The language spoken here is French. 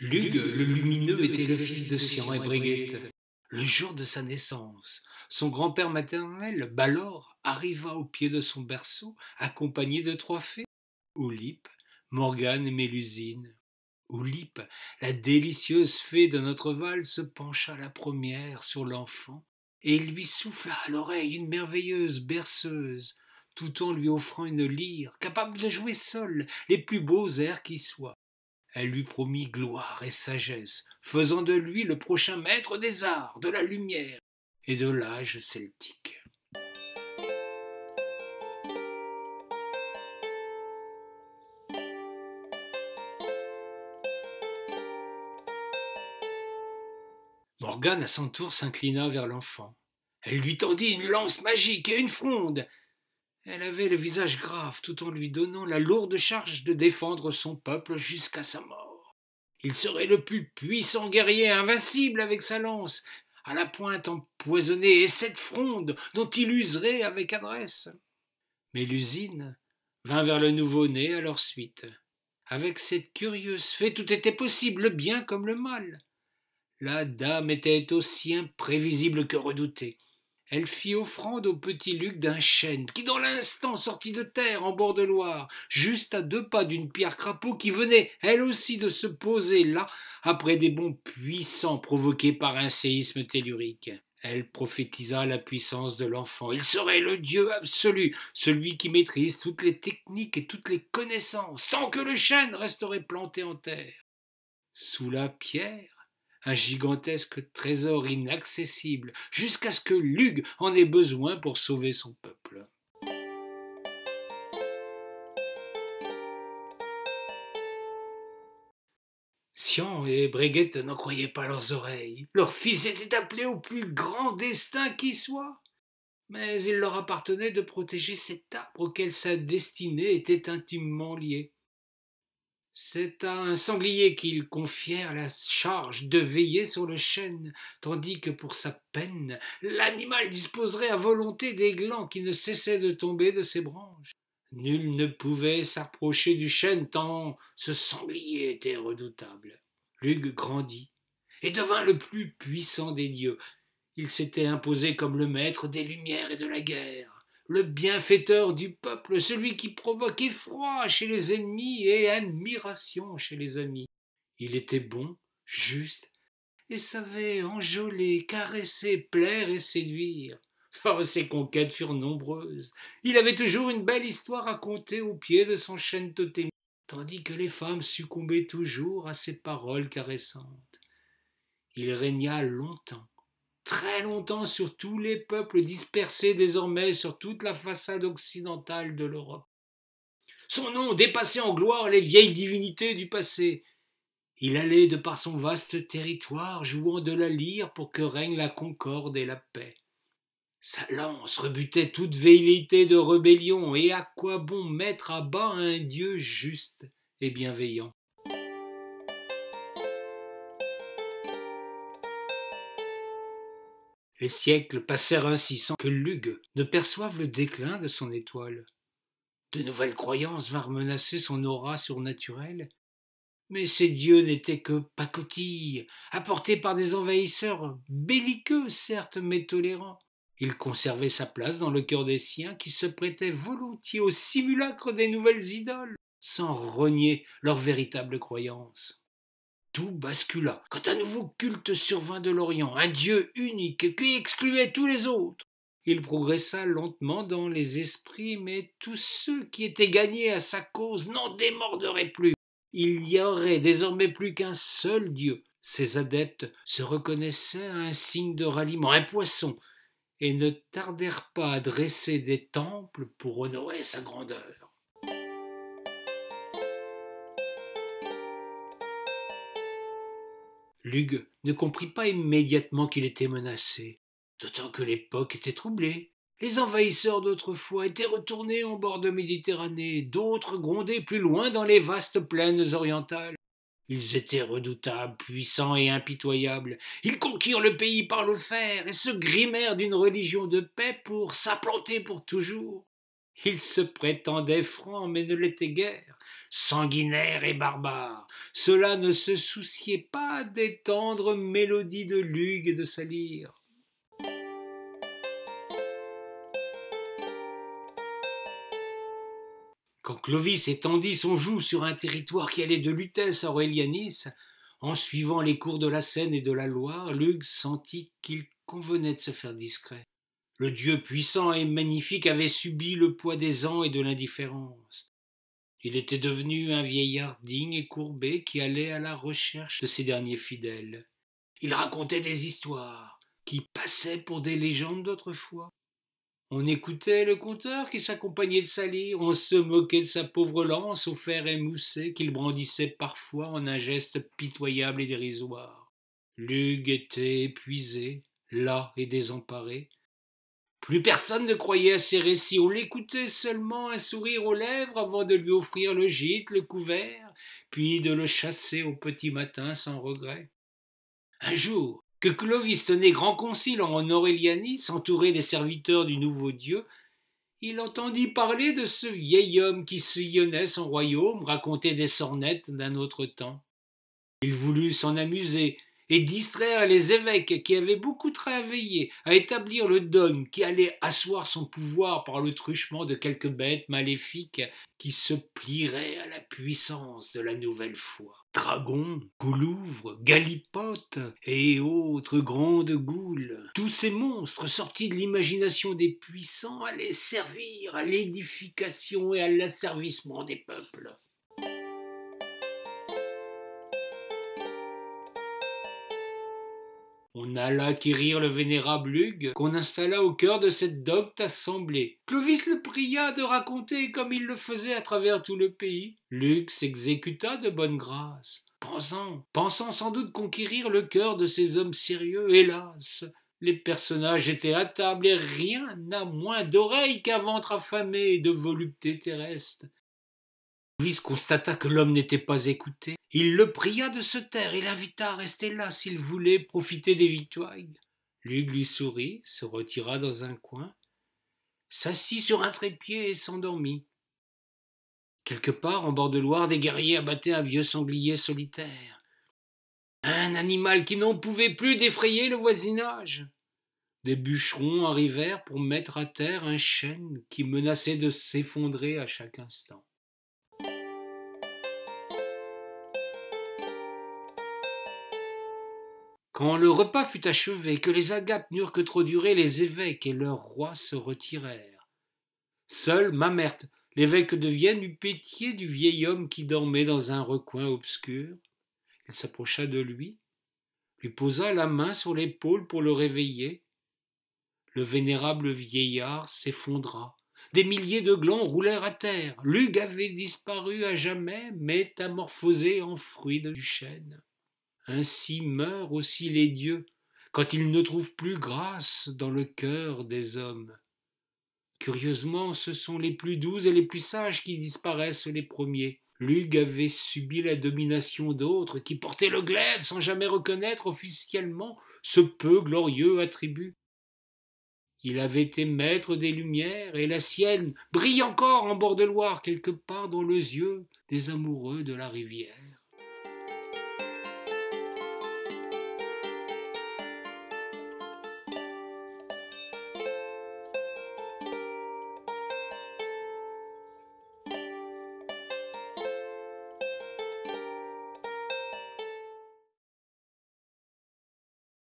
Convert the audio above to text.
Lug le lumineux était le fils de Sian et Brigitte. Le jour de sa naissance, son grand-père maternel, Balor, arriva au pied de son berceau, accompagné de 3 fées, Oulipe, Morgane et Mélusine. Oulipe, la délicieuse fée de notre Val, se pencha la première sur l'enfant et lui souffla à l'oreille une merveilleuse berceuse, tout en lui offrant une lyre capable de jouer seule les plus beaux airs qui soient. Elle lui promit gloire et sagesse, faisant de lui le prochain maître des arts, de la lumière et de l'âge celtique. Morgane à son tour s'inclina vers l'enfant. Elle lui tendit une lance magique et une fronde. Elle avait le visage grave tout en lui donnant la lourde charge de défendre son peuple jusqu'à sa mort. Il serait le plus puissant guerrier invincible avec sa lance, à la pointe empoisonnée et cette fronde dont il userait avec adresse. Mélusine vint vers le nouveau-né à leur suite. Avec cette curieuse fée, tout était possible, le bien comme le mal. La dame était aussi imprévisible que redoutée. Elle fit offrande au petit Lug d'un chêne qui dans l'instant sortit de terre en bord de Loire, juste à 2 pas d'une pierre crapaud qui venait elle aussi de se poser là après des bonds puissants provoqués par un séisme tellurique. Elle prophétisa la puissance de l'enfant. Il serait le Dieu absolu, celui qui maîtrise toutes les techniques et toutes les connaissances, tant que le chêne resterait planté en terre. Sous la pierre, un gigantesque trésor inaccessible, jusqu'à ce que Lug en ait besoin pour sauver son peuple. Sian et Brigitte n'en croyaient pas leurs oreilles. Leur fils était appelé au plus grand destin qui soit. Mais il leur appartenait de protéger cet arbre auquel sa destinée était intimement liée. C'est à un sanglier qu'ils confièrent la charge de veiller sur le chêne, tandis que pour sa peine, l'animal disposerait à volonté des glands qui ne cessaient de tomber de ses branches. Nul ne pouvait s'approcher du chêne tant ce sanglier était redoutable. Lug grandit et devint le plus puissant des dieux. Il s'était imposé comme le maître des lumières et de la guerre, le bienfaiteur du peuple, celui qui provoque effroi chez les ennemis et admiration chez les amis. Il était bon, juste, et savait enjôler, caresser, plaire et séduire. Oh, ses conquêtes furent nombreuses. Il avait toujours une belle histoire à conter au pied de son chêne totémique, tandis que les femmes succombaient toujours à ses paroles caressantes. Il régna longtemps, très longtemps sur tous les peuples dispersés désormais sur toute la façade occidentale de l'Europe. Son nom dépassait en gloire les vieilles divinités du passé. Il allait de par son vaste territoire jouant de la lyre pour que règne la concorde et la paix. Sa lance rebutait toute velléité de rébellion, et à quoi bon mettre à bas un Dieu juste et bienveillant? Les siècles passèrent ainsi sans que Lug ne perçoive le déclin de son étoile. De nouvelles croyances vinrent menacer son aura surnaturelle, mais ces dieux n'étaient que pacotilles, apportés par des envahisseurs belliqueux certes, mais tolérants. Il conservait sa place dans le cœur des siens qui se prêtaient volontiers au simulacre des nouvelles idoles, sans renier leurs véritables croyances. Tout bascula quand un nouveau culte survint de l'Orient, un Dieu unique qui excluait tous les autres. Il progressa lentement dans les esprits, mais tous ceux qui étaient gagnés à sa cause n'en démorderaient plus. Il n'y aurait désormais plus qu'un seul Dieu. Ses adeptes se reconnaissaient à un signe de ralliement, un poisson, et ne tardèrent pas à dresser des temples pour honorer sa grandeur. Lug ne comprit pas immédiatement qu'il était menacé, d'autant que l'époque était troublée. Les envahisseurs d'autrefois étaient retournés en bord de Méditerranée, d'autres grondaient plus loin dans les vastes plaines orientales. Ils étaient redoutables, puissants et impitoyables. Ils conquirent le pays par le fer et se grimèrent d'une religion de paix pour s'implanter pour toujours. Ils se prétendaient francs mais ne l'étaient guère. sanguinaire et barbare. Cela ne se souciait pas des tendres mélodies de Lug et de sa lyre. Quand Clovis étendit son joug sur un territoire qui allait de Lutèce à Aurelianis, en suivant les cours de la Seine et de la Loire, Lug sentit qu'il convenait de se faire discret. Le Dieu puissant et magnifique avait subi le poids des ans et de l'indifférence. Il était devenu un vieillard digne et courbé qui allait à la recherche de ses derniers fidèles. Il racontait des histoires qui passaient pour des légendes d'autrefois. On écoutait le conteur qui s'accompagnait de sa lyre, on se moquait de sa pauvre lance au fer émoussé qu'il brandissait parfois en un geste pitoyable et dérisoire. Lug était épuisé, las et désemparé. Plus personne ne croyait à ses récits, on l'écoutait seulement un sourire aux lèvres avant de lui offrir le gîte, le couvert, puis de le chasser au petit matin sans regret. Un jour, que Clovis tenait grand concile en Aurelianis, entouré des serviteurs du nouveau Dieu, il entendit parler de ce vieil homme qui sillonnait son royaume, racontait des sornettes d'un autre temps. Il voulut s'en amuser et distraire les évêques qui avaient beaucoup travaillé à établir le dogme qui allait asseoir son pouvoir par le truchement de quelques bêtes maléfiques qui se plieraient à la puissance de la nouvelle foi. Dragons, goulouvres, galipotes et autres grandes goules, tous ces monstres sortis de l'imagination des puissants allaient servir à l'édification et à l'asservissement des peuples. On alla acquérir le vénérable Hugues, qu'on installa au cœur de cette docte assemblée. Clovis le pria de raconter comme il le faisait à travers tout le pays. Hugues s'exécuta de bonne grâce, pensant sans doute conquérir le cœur de ces hommes sérieux. Hélas, les personnages étaient à table et rien n'a moins d'oreilles qu'un ventre affamé et de volupté terrestre. Clovis constata que l'homme n'était pas écouté. Il le pria de se taire et l'invita à rester là s'il voulait profiter des victoires. Hugues lui sourit, se retira dans un coin, s'assit sur un trépied et s'endormit. Quelque part, en bord de Loire, des guerriers abattaient un vieux sanglier solitaire. Un animal qui n'en pouvait plus d'effrayer le voisinage. Des bûcherons arrivèrent pour mettre à terre un chêne qui menaçait de s'effondrer à chaque instant. Quand le repas fut achevé, que les agapes n'eurent que trop duré, les évêques et leurs rois se retirèrent. Seul Mamerte, l'évêque de Vienne, eut pitié du vieil homme qui dormait dans un recoin obscur. Il s'approcha de lui posa la main sur l'épaule pour le réveiller. Le vénérable vieillard s'effondra. Des milliers de glands roulèrent à terre. L'Hugues avait disparu à jamais, métamorphosé en fruit du chêne. Ainsi meurent aussi les dieux, quand ils ne trouvent plus grâce dans le cœur des hommes. Curieusement, ce sont les plus doux et les plus sages qui disparaissent les premiers. L'Hugues avait subi la domination d'autres qui portaient le glaive sans jamais reconnaître officiellement ce peu glorieux attribut. Il avait été maître des lumières, et la sienne brille encore en bord de Loire, quelque part dans les yeux des amoureux de la rivière.